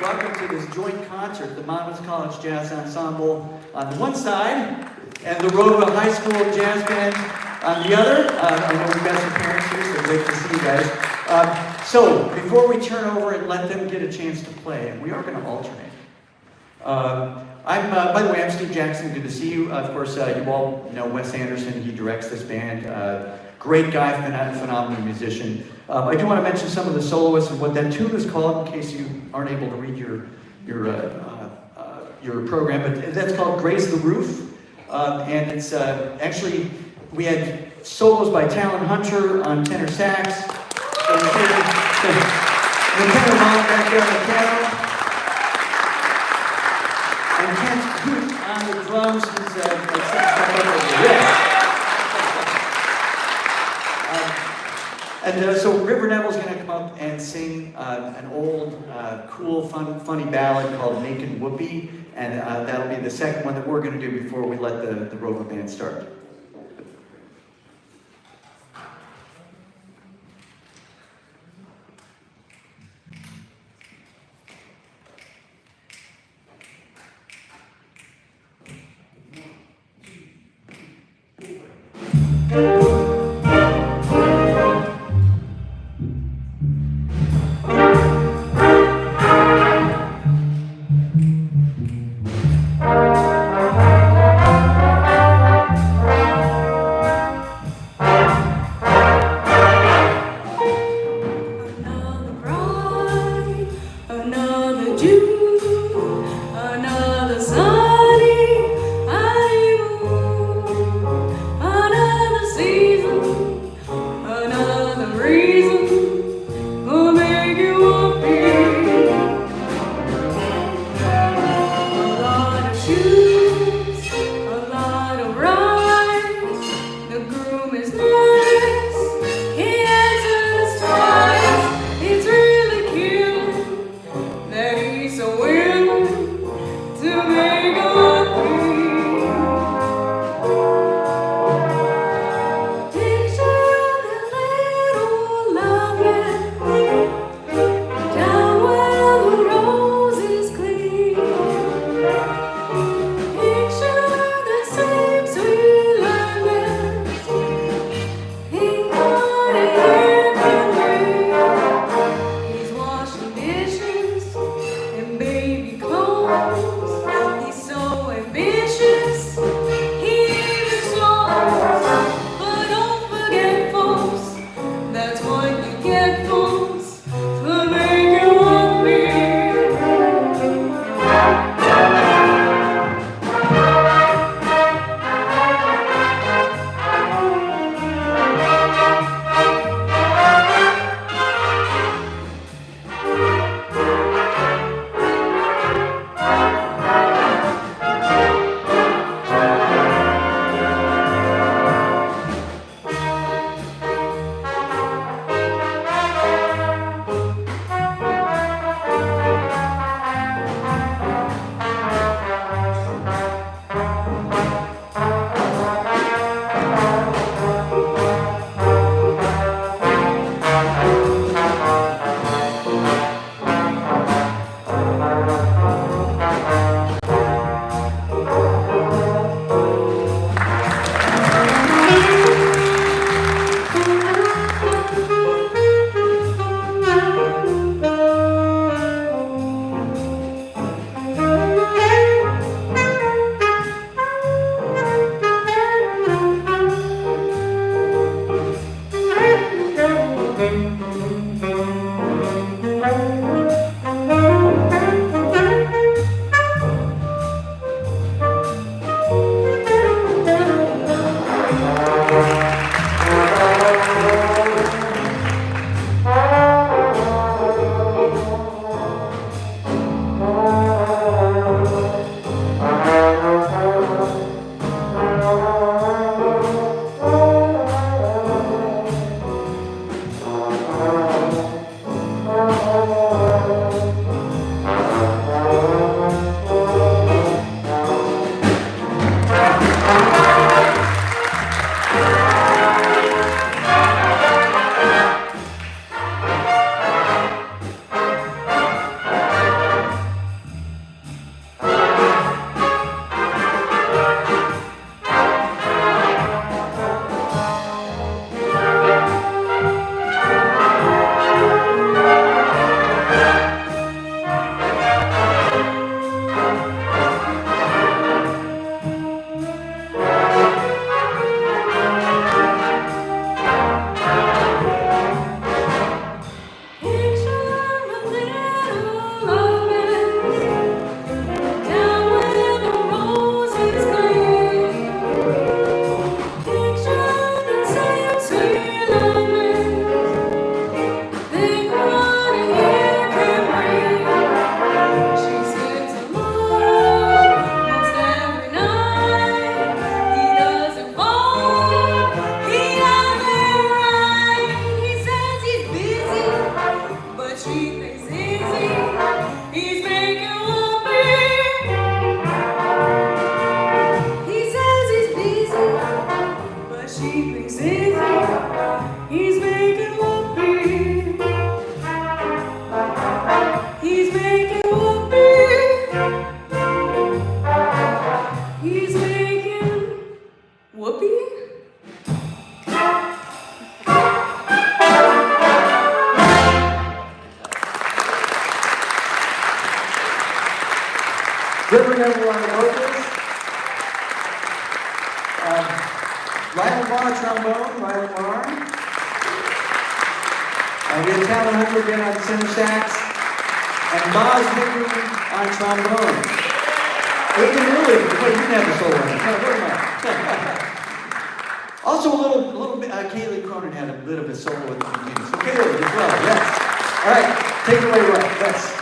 Welcome to this joint concert, the Monmouth College Jazz Ensemble on the one side, and the ROWVA High School Jazz Band on the other. I know we've got some parents here, so great to see you guys. So, before we turn over and let them get a chance to play, and we are going to alternate. By the way, I'm Steve Jackson. Good to see you. Of course, you all know Wes Anderson. He directs this band. Great guy, phenomenal musician. I do want to mention some of the soloists and what that tune is called, in case you aren't able to read your program. But that's called "Graze the Roof," and it's actually we had solos by Talon Hunter on tenor sax, and the tenor mom back there on the piano, and Kent Hoot on the drums. He's yes. And so River Neville's going to come up and sing an old, cool, funny ballad called "Naked Whoopee," and that'll be the second one that we're going to do before we let the ROWVA band start. So River Neville on the vocals. Rylan Barr trombone, Rylan Barr. We have Talon Hunter again on center sax. And Boz Hickory on trombone. Aidan Lilly, wait, you didn't have a solo. No, where am I? Also a little bit, Kaylee Cronin had a bit of a solo at the beginning. So Kaylee as well, yes. All right, take it away, Russ. Yes.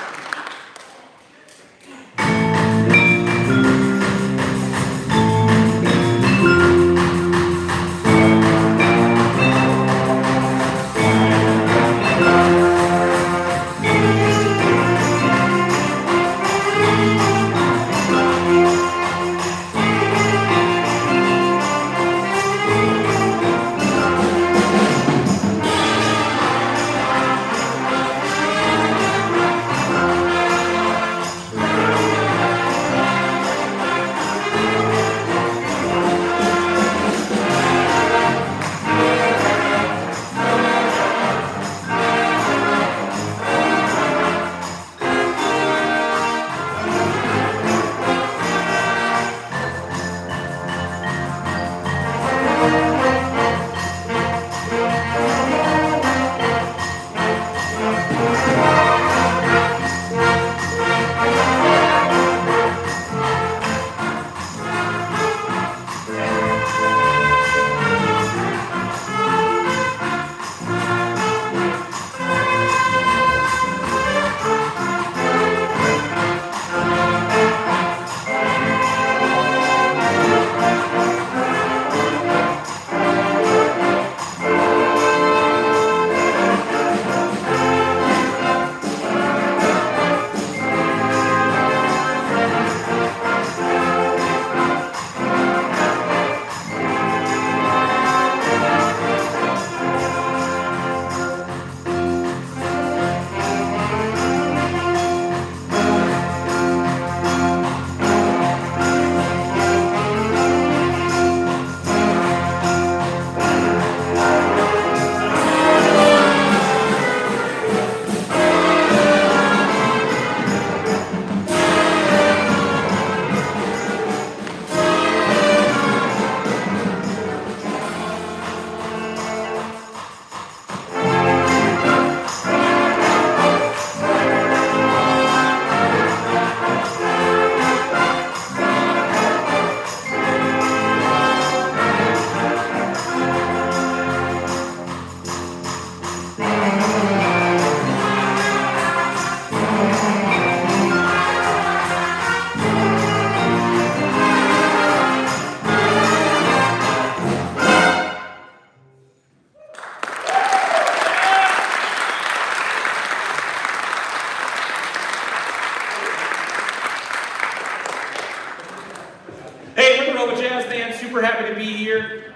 Super happy to be here.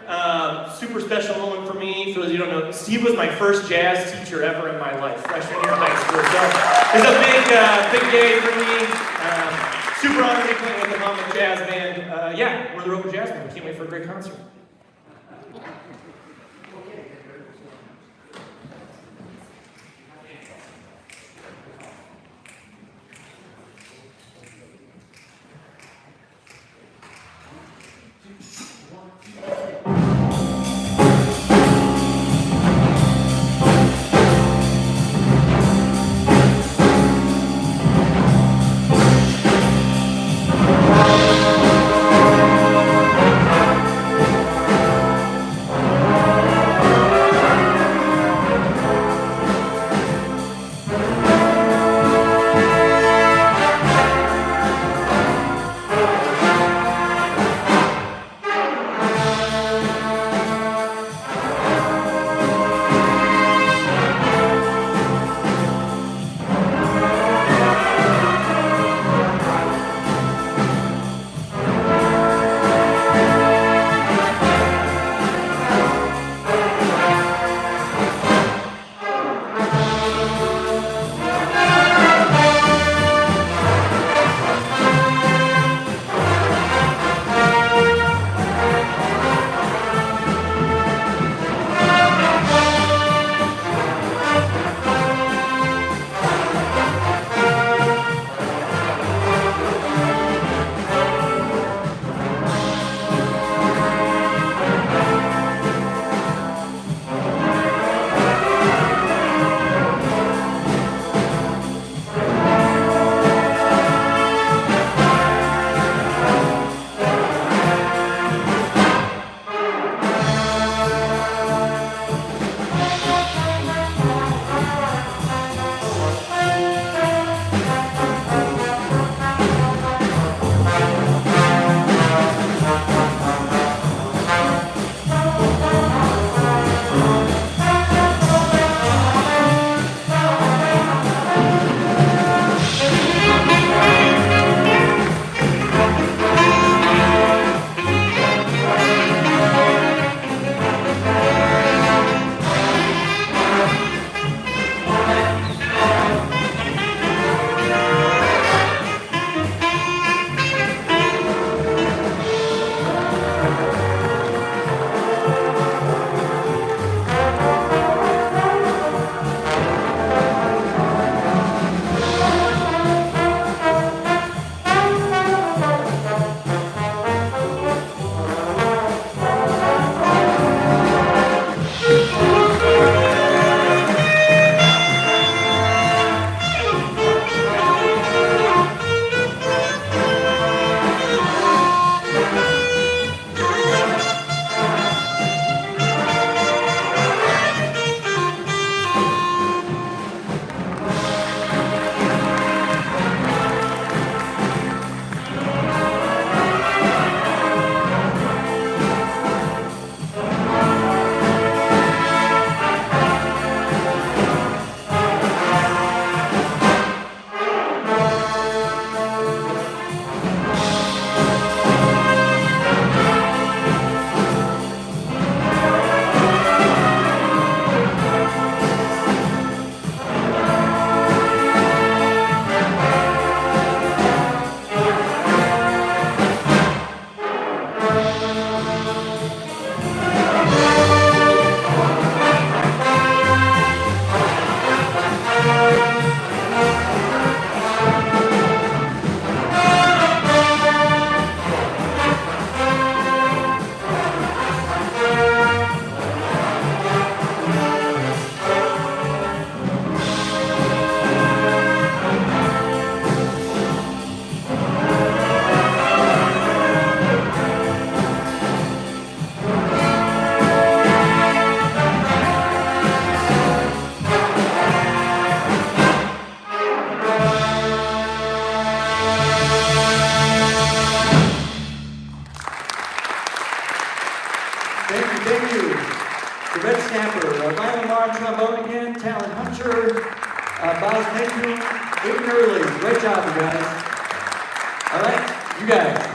Super special moment for me. For those of you who don't know, Steve was my first jazz teacher ever in my life, freshman year of high school. So it's a big day for me. Super honored to be playing with the Monmouth Jazz Band. Yeah, we're the ROWVA Jazz Band. We can't wait for a great concert. guitar and trombone again, Talon Hunter, Baz Mayhew, Aiden Early. Great job, you guys. All right, you guys.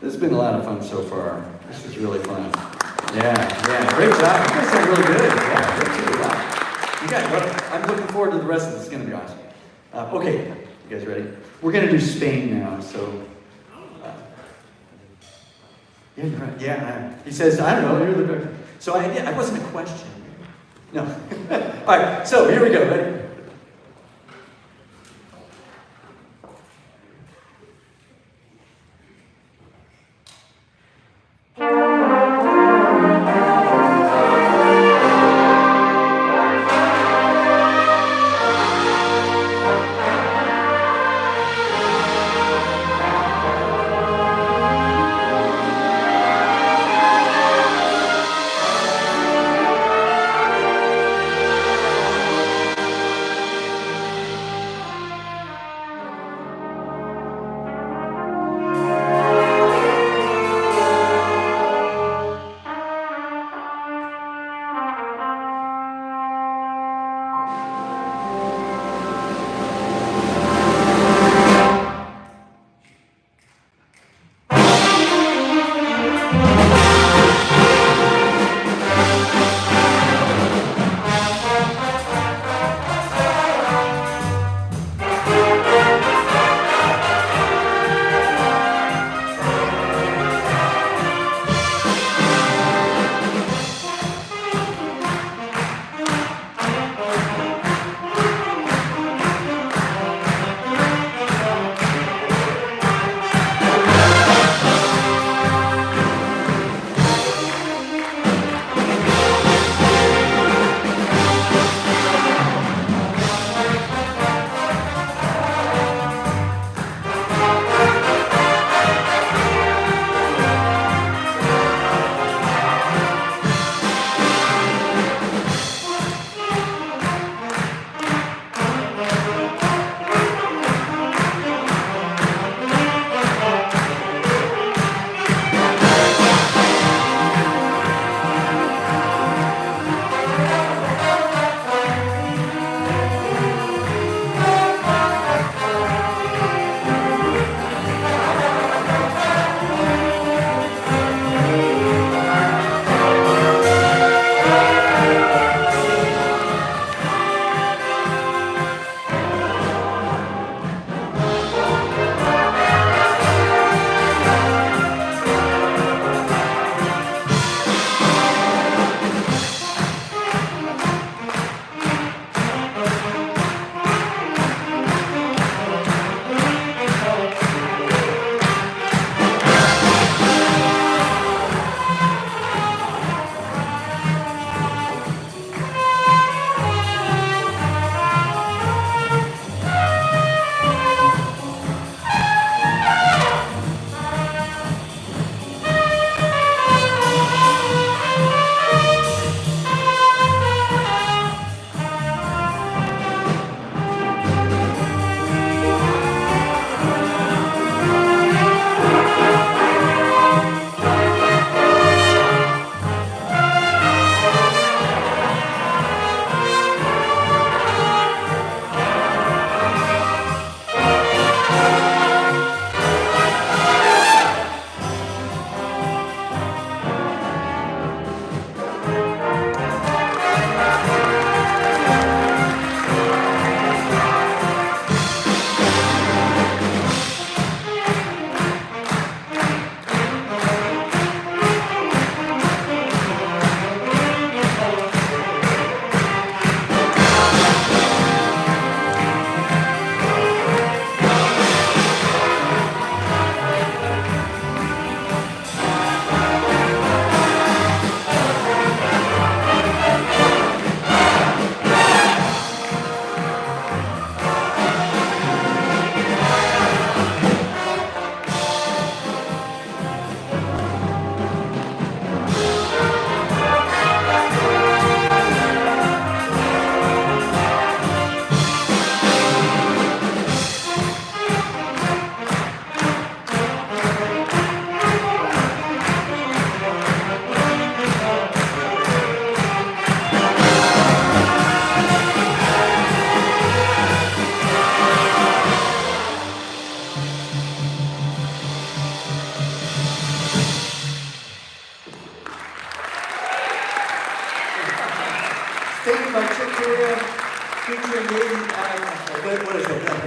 This has been a lot of fun so far. This was really fun. Yeah, great job. You guys sound really good. Yeah, great too. Wow. You guys, I'm looking forward to the rest of this. It's going to be awesome. Okay, you guys ready? We're going to do Spain now, so. Yeah, you're right. Yeah, he says, I don't know, you're the director. So I wasn't a question. No. All right, so here we go. Ready?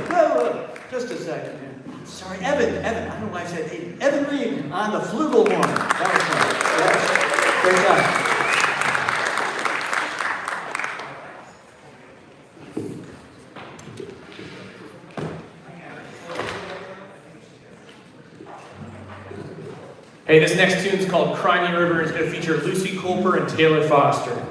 Whoa. Just a second here. Sorry, Evan, I don't know why I said Aiden. Evan Reed on the flugelhorn. That was fun. Yes. Great job. Hey, this next tune's called Cry Me a River. It's going to feature Lucy Culper and Taylor Foster.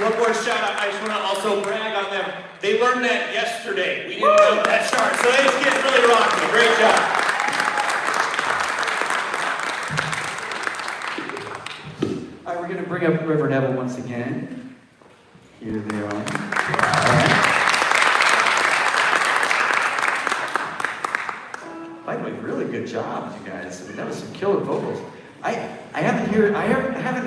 One more shout out. I just want to also brag on them. They learned that yesterday. We didn't know that chart. So they just get really rocking. Great job. All right, we're going to bring up River Devil once again. Here they are. All right. By the way, really good job, you guys. I mean, that was some killer vocals. I haven't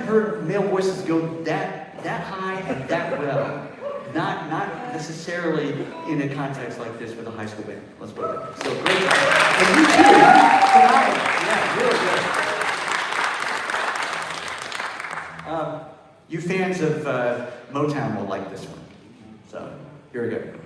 heard male voices go that high and that well. Not necessarily in a context like this with a high school band. Let's put it that way. So great job. And you too, tonight. Yeah, really good. You fans of Motown will like this one. So, here we go.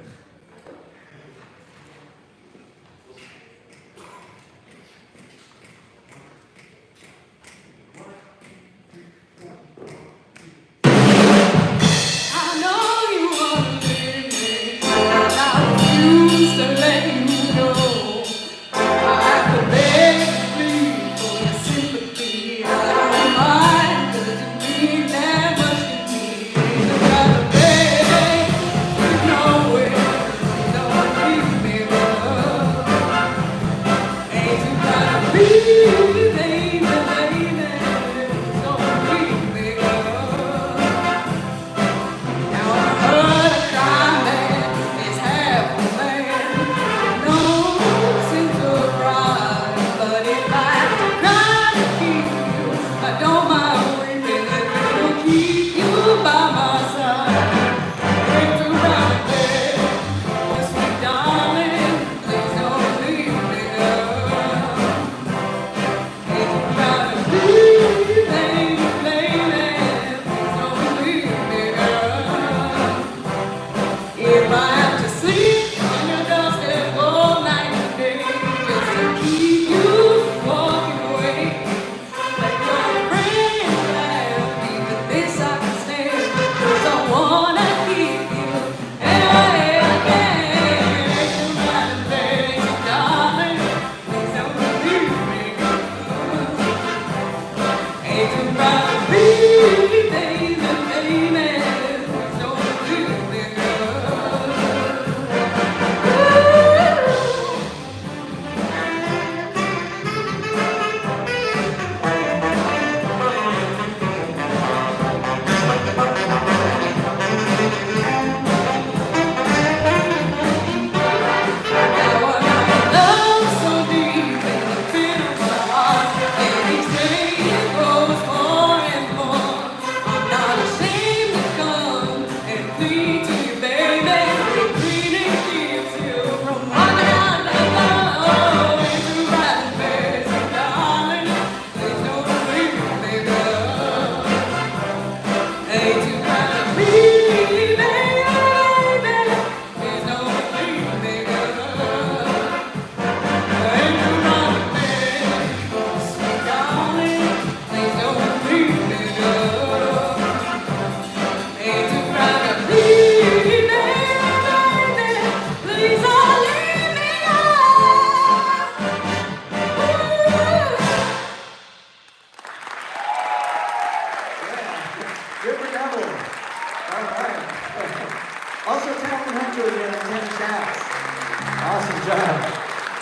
Awesome job.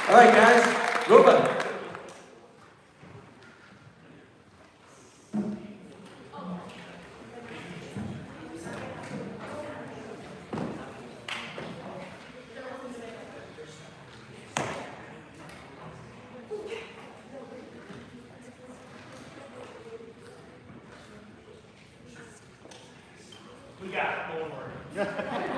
All right, guys, ROWVA. We got it, don't worry.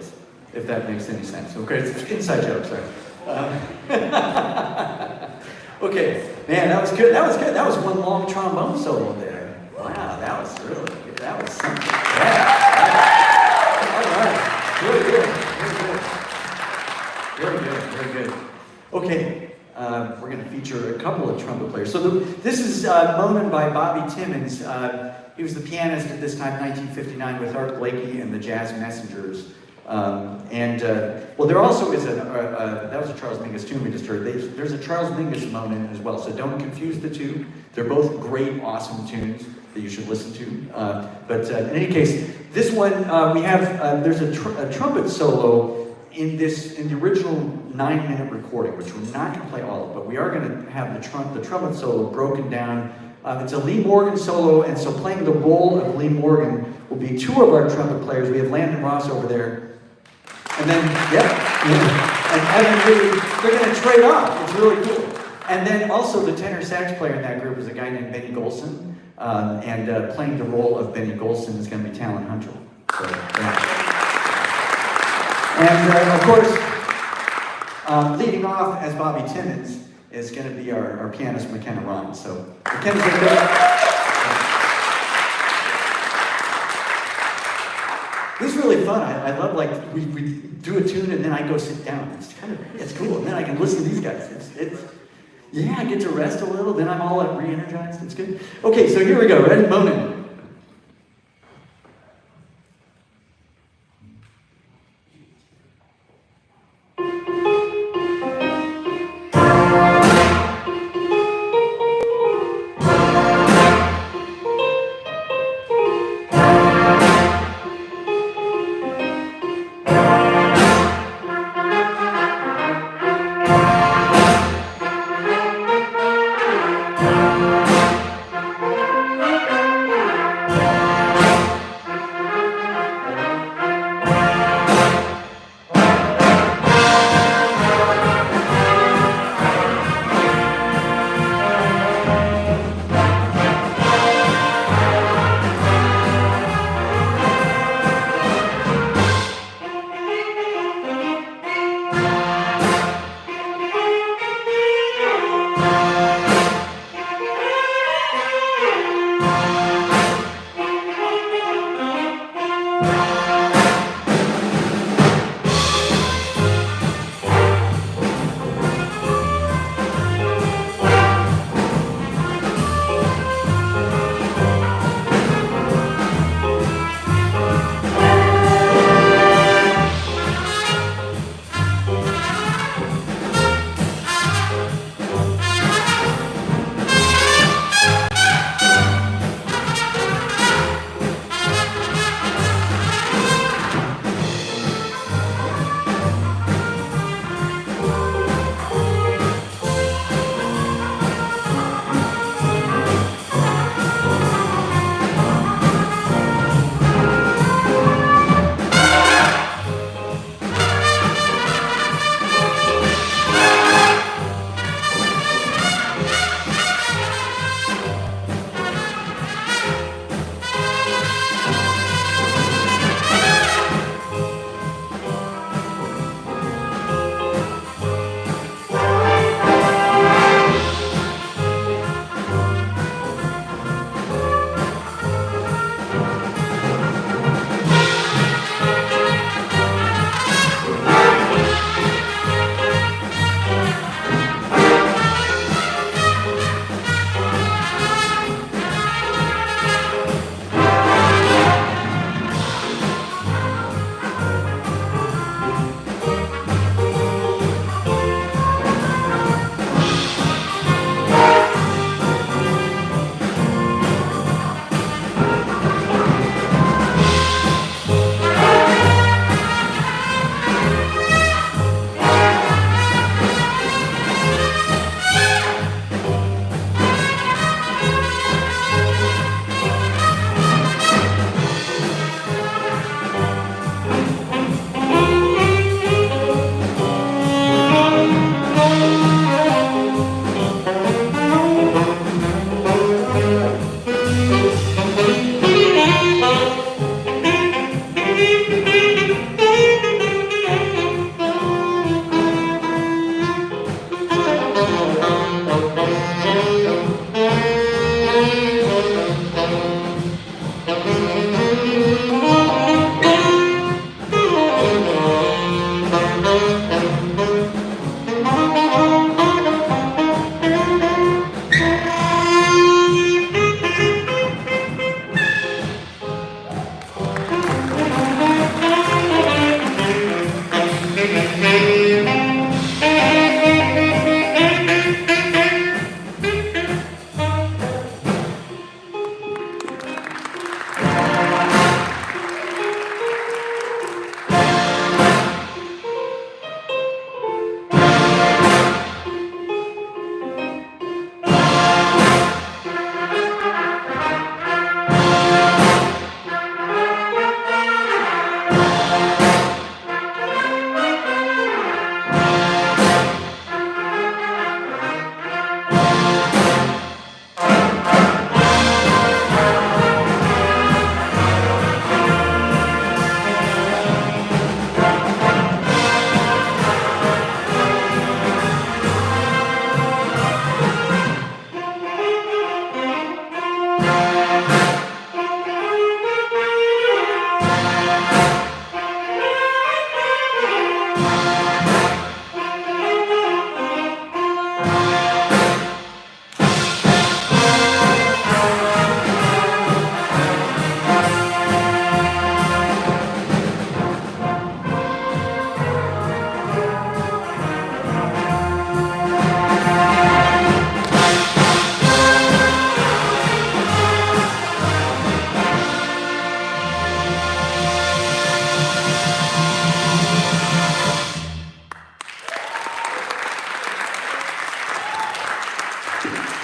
is, if that makes any sense. Okay, it's an inside joke, sorry. Okay, man, that was good. That was good. That was one long trombone solo there. Wow, that was really good. That was something. Yeah. All right. Really good. Very good. Very good. Very good. Okay. We're going to feature a couple of trumpet players. So this is Moanin' by Bobby Timmons. He was the pianist at this time, 1959, with Art Blakey and the Jazz Messengers. Well, there also is that was a Charles Mingus tune we just heard. There's a Charles Mingus Moanin' as well, so don't confuse the two. They're both great, awesome tunes that you should listen to. But in any case, this one, we have, there's a trumpet solo in the original 9-minute recording, which we're not going to play all of, but we are going to have the trumpet solo broken down. It's a Lee Morgan solo, and so playing the role of Lee Morgan will be two of our trumpet players. We have Landon Ross over there, and then, and Evan Reed. They're going to trade off. It's really cool. And then also the tenor sax player in that group is a guy named Benny Golson, and playing the role of Benny Golson is going to be Talon Hunter. So, yeah. And of course, leading off as Bobby Timmons is going to be our pianist McKenna Ron. So McKenna's right there. This is really fun. I love, like, we do a tune and then I go sit down. It's cool. And then I can listen to these guys. Yeah, I get to rest a little. Then I'm all re-energized. It's good. Okay, so here we go. Ready? Moanin'.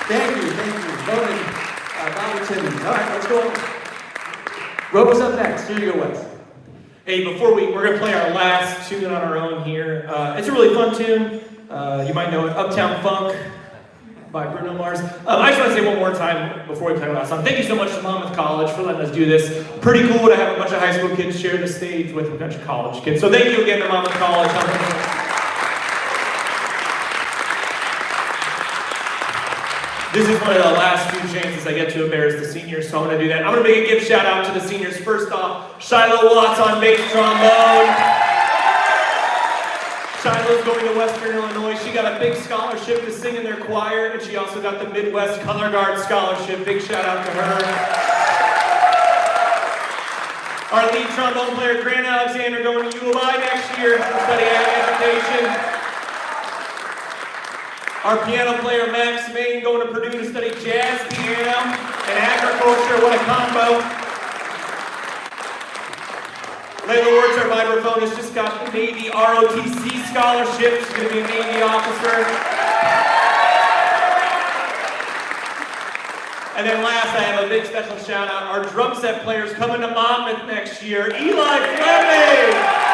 Thank you. Voted Bobby Timmons. All right, let's go. ROWVA's up next. Here you go, Wes. Hey, we're gonna play our last tune on our own here. It's a really fun tune. You might know it, Uptown Funk by Bruno Mars. I just want to say one more time before we play our last song. Thank you so much to Monmouth College for letting us do this. Pretty cool to have a bunch of high school kids share the stage with a bunch of college kids. So thank you again to Monmouth College. This is one of the last few chances I get to embarrass the seniors, so I'm going to do that. I'm going to make a gift shout out to the seniors. First off, Shiloh Watts on bass trombone. Shiloh's going to Western Illinois. She got a big scholarship to sing in their choir, and she also got the Midwest Color Guard Scholarship. Big shout out to her. Our lead trombone player, Grant Alexander, going to U of I next year to study ag education. Our piano player, Max Main, going to Purdue to study jazz piano and agriculture. What a combo. Layla Wirtz, our vibraphonist, just got the Navy ROTC scholarship. She's going to be a Navy officer. And then last, I have a big special shout out. Our drum set players coming to Monmouth next year. Eli Fleming!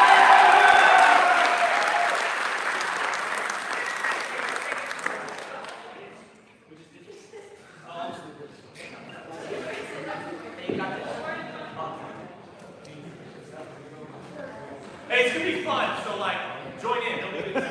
Hey, it's gonna be fun, so like, join in. Don't leave it.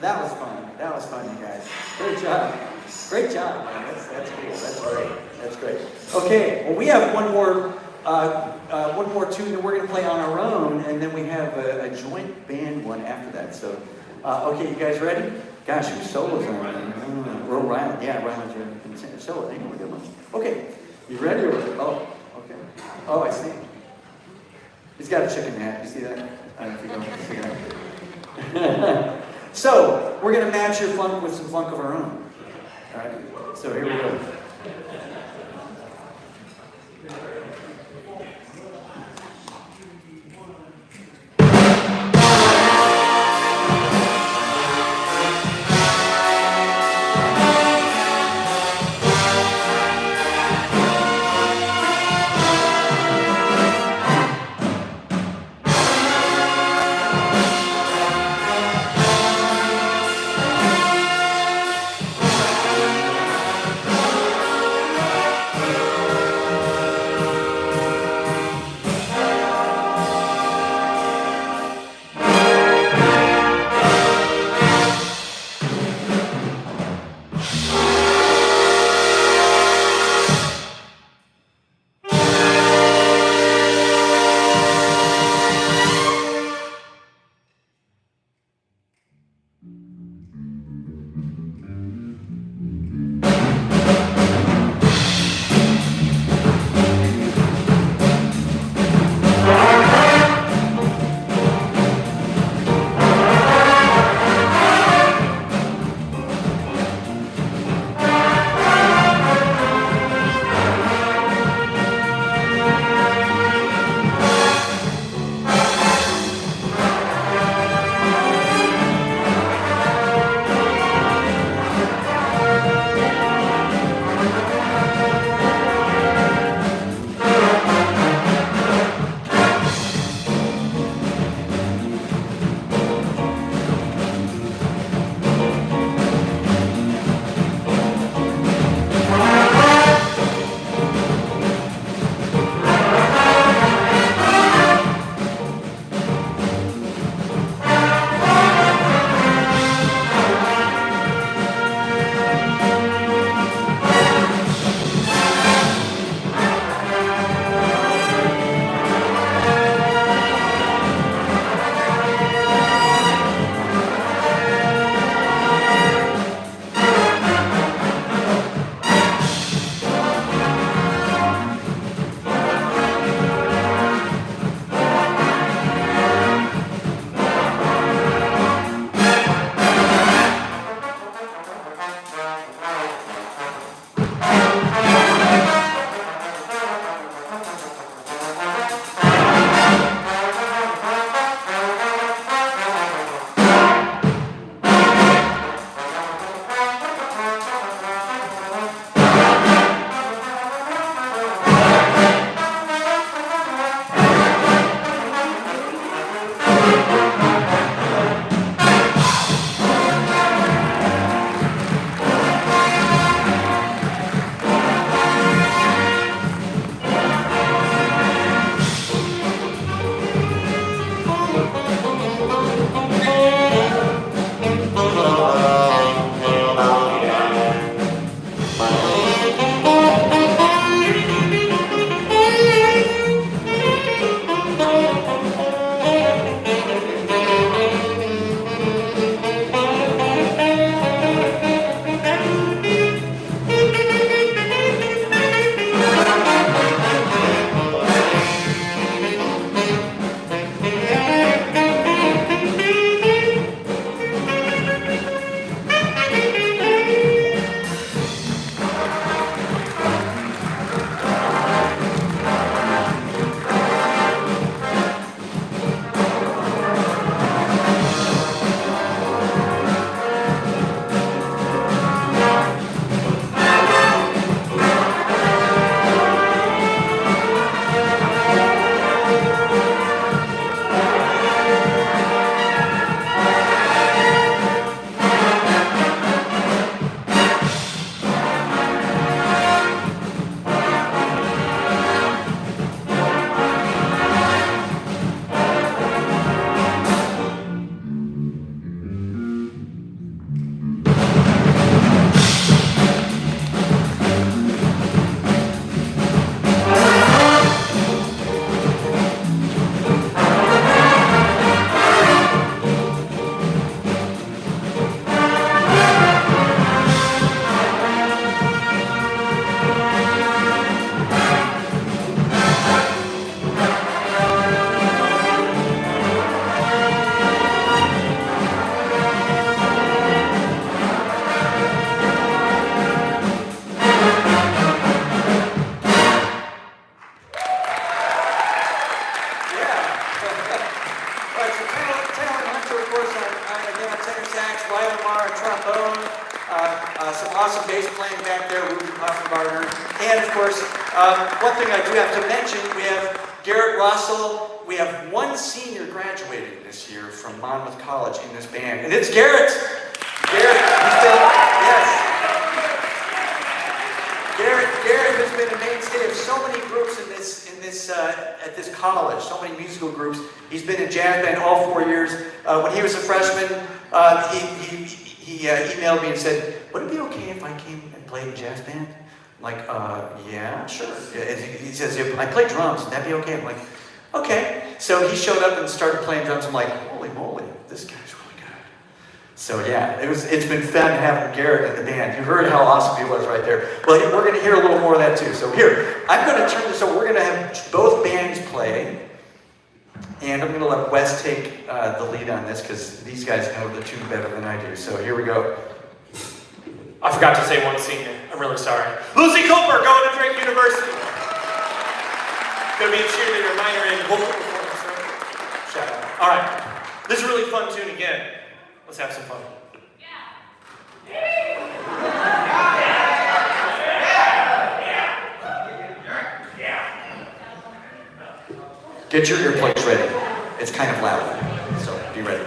that was fun. That was fun, you guys. Great job. Great job, man. That's cool. That's great. That's great. Okay, well, we have one more tune that we're going to play on our own, and then we have a joint band one after that. So, okay, you guys ready? Gosh, whose solos on that? Ryland. Yeah, Ryland, you can solo. They know a good one. Okay, you ready? Oh, okay. Oh, I see. He's got a chicken hat. You see that? I don't know if you don't see that. So, we're going to match your funk with some funk of our own. All right, so here we go. of course, again, on tenor sax, Riley Marr on trombone, some awesome bass playing back there, Ruben Hoffenbarger. And of course, one thing I do have to mention, we have Garrett Russell. We have one senior graduating this year from Monmouth College in this band, and it's Garrett. Garrett, yes. Garrett has been a mainstay of so many groups at this college, so many musical groups. He's been in jazz band all 4 years. When he was a freshman, he emailed me and said, "Would it be okay if I came and played in jazz band?" I'm like, yeah, sure. He says, "If I play drums, would that be okay?" I'm like, okay. So he showed up and started playing drums. I'm like, holy moly, this guy's really good. So yeah, it's been fun having Garrett in the band. You heard how awesome he was right there. Well, we're going to hear a little more of that too. So here, I'm going to turn this over. We're going to have both bands play. And I'm going to let Wes take the lead on this because these guys know the tune better than I do. So here we go. I forgot to say one senior. I'm really sorry. Lucy Cooper, going to Drake University. Gonna be a cheerleader, minor in vocal performance. Shout out. All right. This is a really fun tune again. Let's have some fun. Get your earplugs ready. It's kind of loud, so be ready.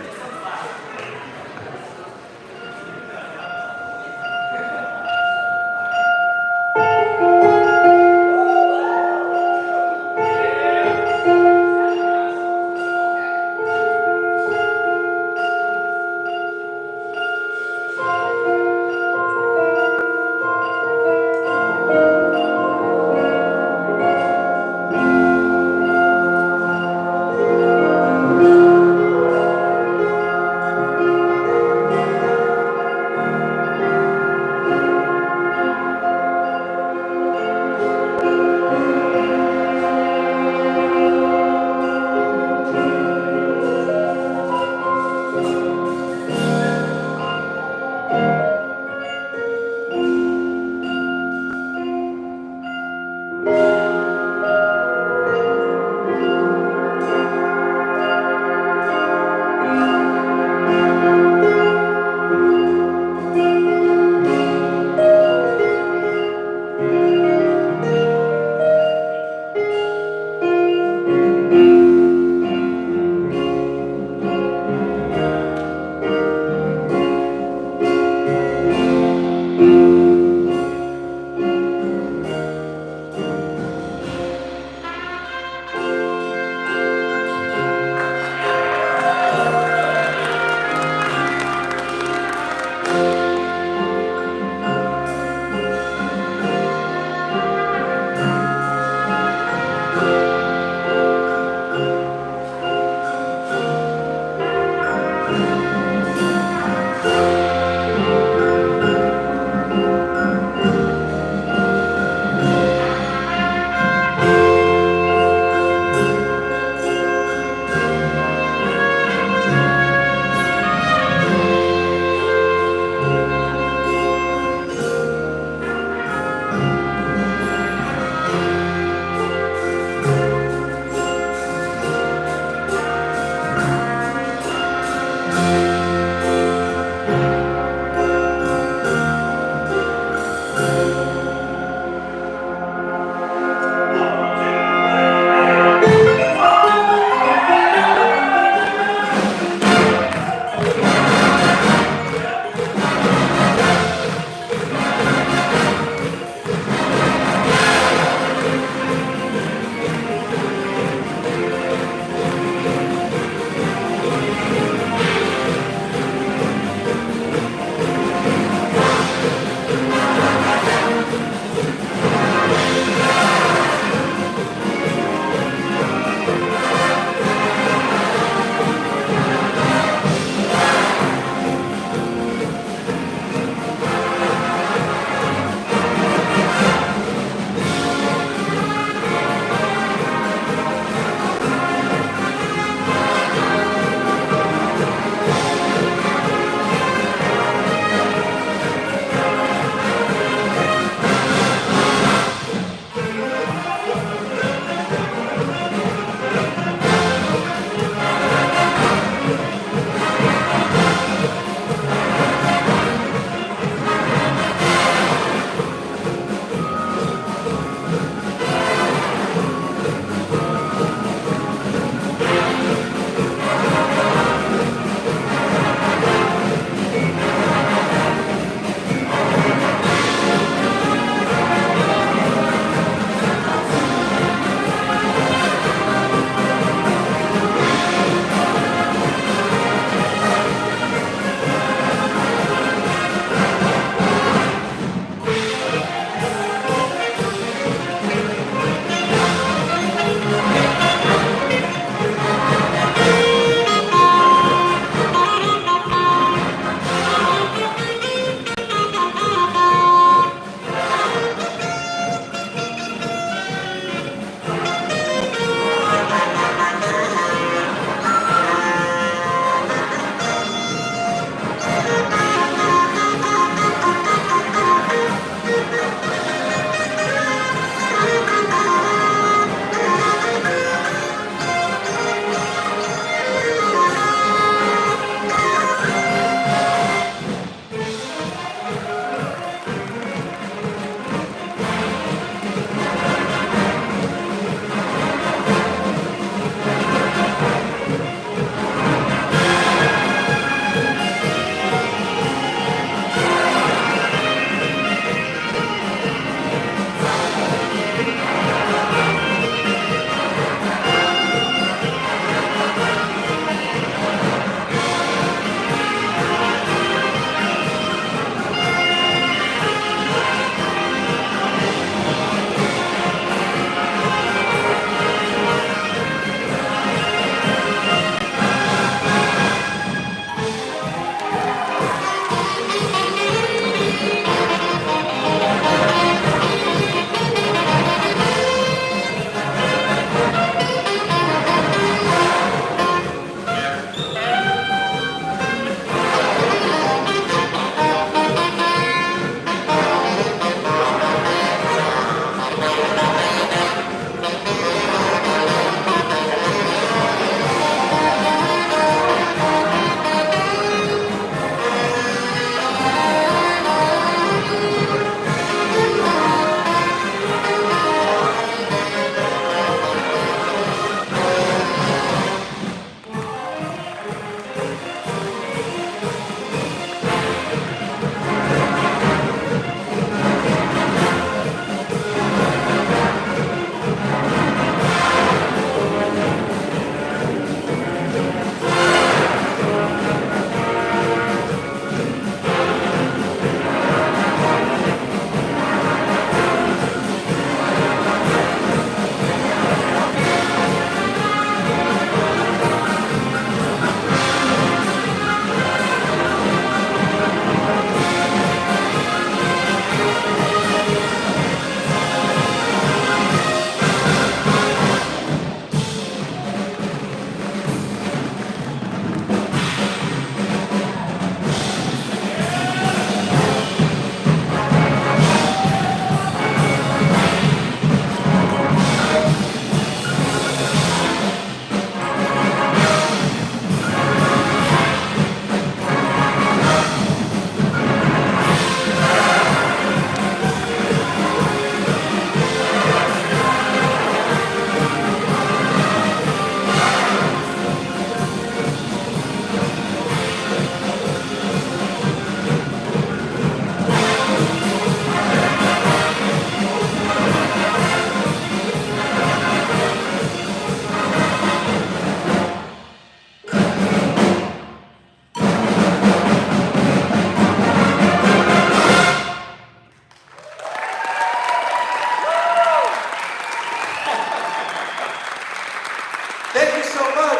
Thank you so much.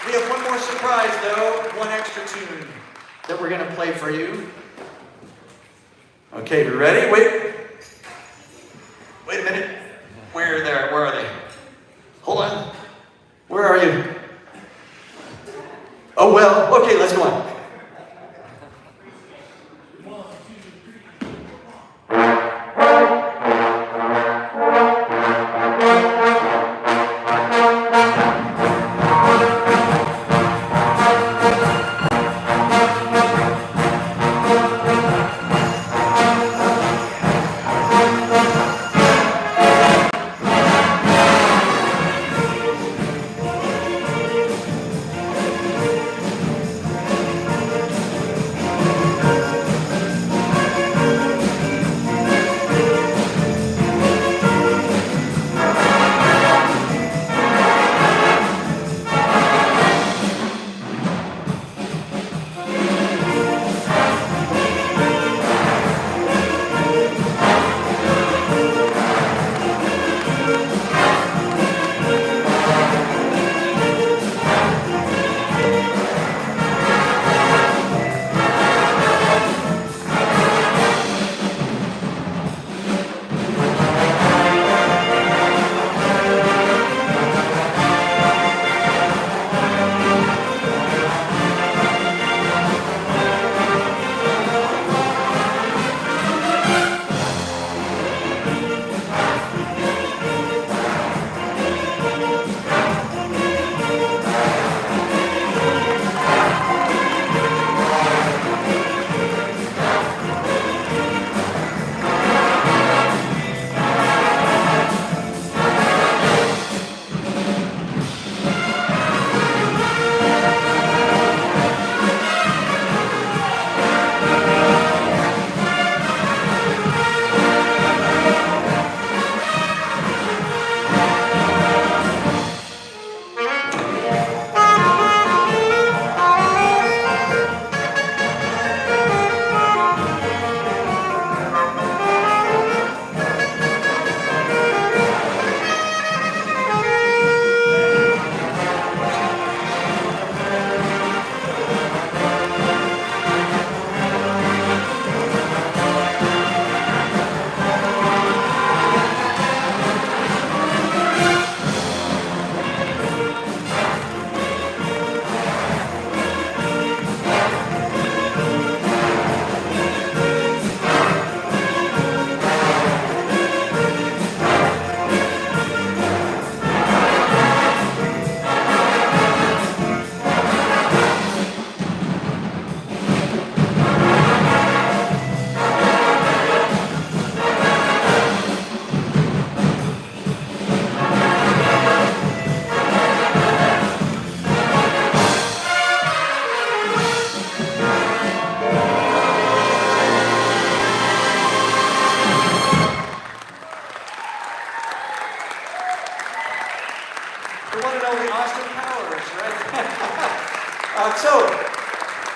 We have one more surprise, though. One extra tune that we're going to play for you. Okay, you ready? Wait a minute. Where are they? Hold on. Where are you? Oh, well, okay, let's go on.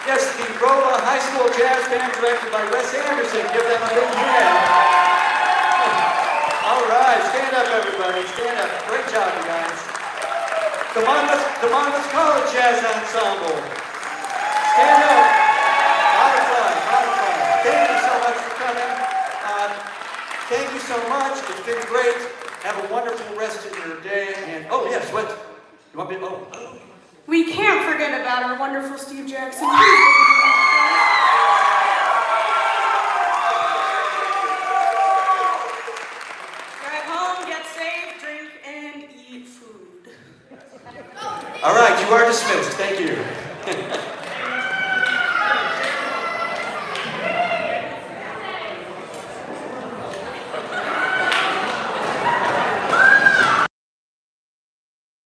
Yes, the ROWVA High School Jazz Band directed by Wes Anderson. Give them a big hand. All right, stand up everybody, stand up. Great job, you guys. The Monmouth College Jazz Ensemble. Stand up. Lot of fun, lot of fun. Thank you so much for coming. Thank you so much. It's been great. Have a wonderful rest of your day. And oh yes, what? You want me? Oh. We can't forget about our wonderful Steve Jackson.